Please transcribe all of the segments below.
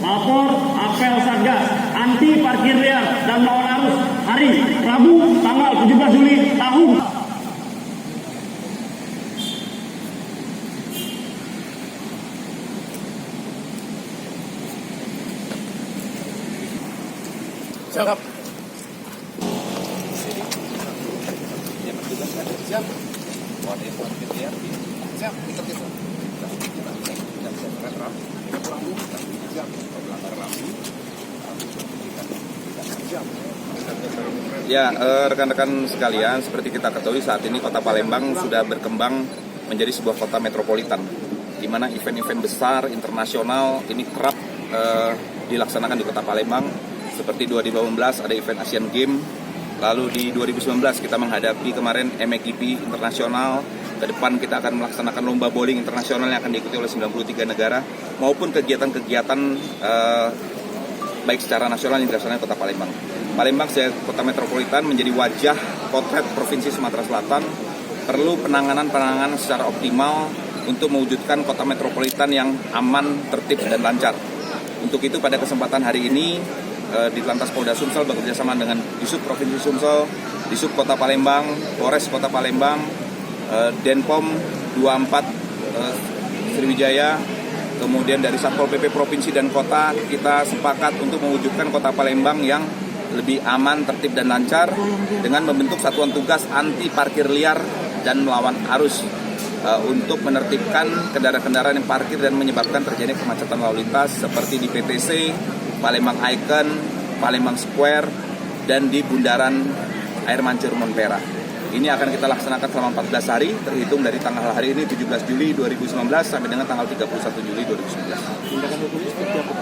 Lapor apel Satgas anti parkir liar dan lawan arus hari Rabu tanggal 17 Juli tahun. Siap. Siap. Siap. Ya, rekan-rekan sekalian, seperti kita ketahui saat ini Kota Palembang sudah berkembang menjadi sebuah kota metropolitan, di mana event-event besar internasional ini kerap dilaksanakan di Kota Palembang. Seperti 2018 ada event Asian Games, lalu di 2019 kita menghadapi kemarin MXGP internasional. Ke depan kita akan melaksanakan lomba bowling internasional yang akan diikuti oleh 93 negara, maupun kegiatan-kegiatan baik secara nasional yang dilaksanakan Kota Palembang. Palembang sebagai kota metropolitan menjadi wajah potret Provinsi Sumatera Selatan, perlu penanganan secara optimal untuk mewujudkan kota metropolitan yang aman, tertib, dan lancar. Untuk itu pada kesempatan hari ini di Lantas Polda Sumsel bekerjasama dengan Disub Provinsi Sumsel, Disub Kota Palembang, Polres Kota Palembang, Denpom 24 Sriwijaya, kemudian dari Satpol PP Provinsi dan Kota, kita sepakat untuk mewujudkan Kota Palembang yang lebih aman, tertib, dan lancar dengan membentuk satuan tugas anti parkir liar dan melawan arus untuk menertibkan kendaraan-kendaraan yang parkir dan menyebabkan terjadi kemacetan lalu lintas seperti di PTC, Palembang Icon, Palembang Square, dan di Bundaran Air Mancur Montpera. Ini akan kita laksanakan selama 14 hari, terhitung dari tanggal hari ini 17 Juli 2019 sampai dengan tanggal 31 Juli 2019. Tindakan hukumnya seperti apa?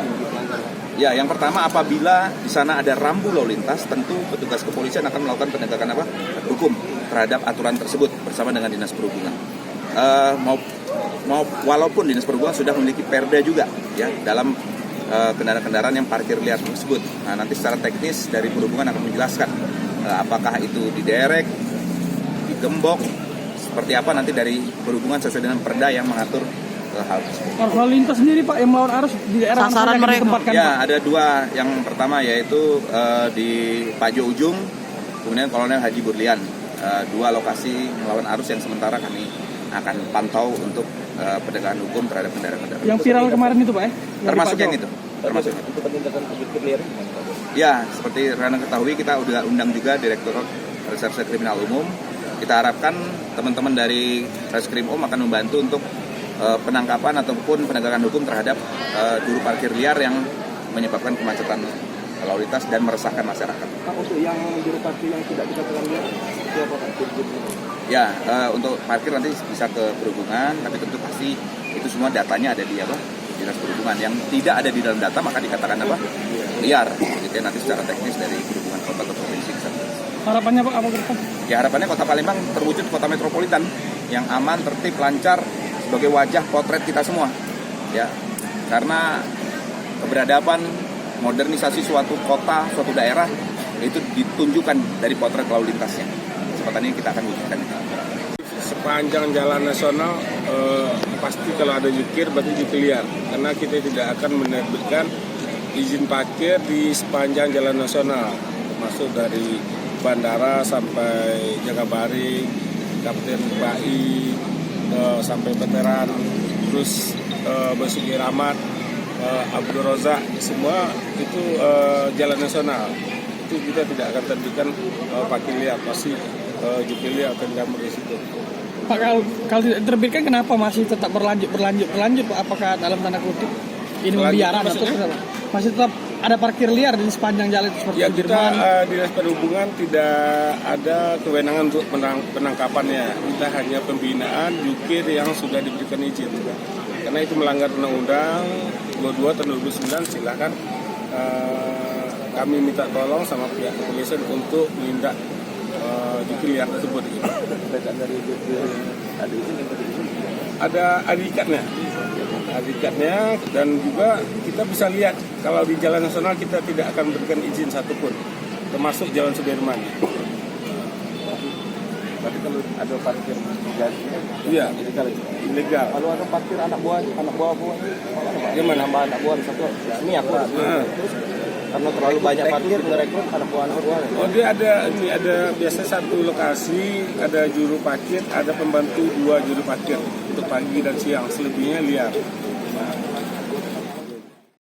Ya, yang pertama apabila di sana ada rambu lalu lintas, tentu petugas kepolisian akan melakukan penegakan hukum terhadap aturan tersebut bersama dengan Dinas Perhubungan. Walaupun Dinas Perhubungan sudah memiliki perda juga ya dalam kendaraan-kendaraan yang parkir liar tersebut. Nah, nanti secara teknis dari Perhubungan akan menjelaskan apakah itu diderek, digembok, seperti apa nanti dari Perhubungan sesuai dengan perda yang mengatur hal tersebut. Lalu lintas sendiri Pak yang melawan arus di daerah sasaran mereka ditempatkan, ya, Pak? ada dua. Yang pertama yaitu di Pajo Ujung, kemudian Kolonel Haji Burlian. Dua lokasi melawan arus yang sementara kami akan pantau untuk penegakan hukum terhadap kendaraan-kendaraan. Yang viral kemarin itu Pak ya? Termasuk yang itu. Termasuk itu. Untuk penindakan parkir liar gimana Pak? Ya, seperti rekan ketahui kita sudah undang juga Direktorat Reserse Kriminal Umum. Kita harapkan teman-teman dari Reskrim akan membantu untuk penangkapan ataupun penegakan hukum terhadap juru parkir liar yang menyebabkan kemacetan lalu lintas dan meresahkan masyarakat. Pak, untuk yang juru parkir yang tidak dikatakan liar, itu apa Pak? Ya, untuk parkir nanti bisa ke Perhubungan, tapi tentu pasti itu semua datanya ada di Dinas Perhubungan. Yang tidak ada di dalam data maka dikatakan liar. Jadi nanti secara teknis dari Perhubungan Kota atau Provinsi bisa. Harapannya Pak apa ke depan? Ya, harapannya Kota Palembang terwujud kota metropolitan yang aman, tertib, lancar sebagai wajah potret kita semua. Ya, karena keberadaban, modernisasi suatu kota, suatu daerah itu ditunjukkan dari potret lalu lintasnya. Kesempatan ini kita akan wujudkan itu. Sepanjang jalan nasional pasti kalau ada jukir berarti jukir liar, karena kita tidak akan menerbitkan izin parkir di sepanjang jalan nasional, termasuk dari bandara sampai Jagabaring, Kapten Bai, sampai Veteran, terus Basuki Rahmat, Abdul Rozak, semua itu jalan nasional. Itu kita tidak akan terbitkan parkir liar, pasti jukir liar akan gambar di situ. Pak, kalau tidak diterbitkan kenapa masih tetap berlanjut Pak? Apakah dalam tanda kutip ini membiarkan atau apa? Masih tetap ada parkir liar di sepanjang jalan seperti Ya, kita Sudirman? Dinas Perhubungan tidak ada kewenangan untuk penangkapannya. Kita hanya pembinaan jukir yang sudah diberikan izin. Karena itu melanggar Undang-Undang 22 tahun 2009, silakan kami minta tolong sama pihak kepolisian untuk menindak jukir liar tersebut. Ada adikatnya, dan juga kita bisa lihat kalau di jalan nasional kita tidak akan memberikan izin satupun, termasuk Jalan Sudirman. Tapi kalau ada parkir jadi, Iya, jadi kalau ilegal. kalau ada parkir anak buah Gimana? nambah anak buah satu. Ya, ini aku terus karena terlalu banyak parkir ngerekrut anak buah. Oh, dia ada biasa satu lokasi, ada juru parkir, ada pembantu 2 juru parkir untuk pagi dan siang, selebihnya liar. Nah,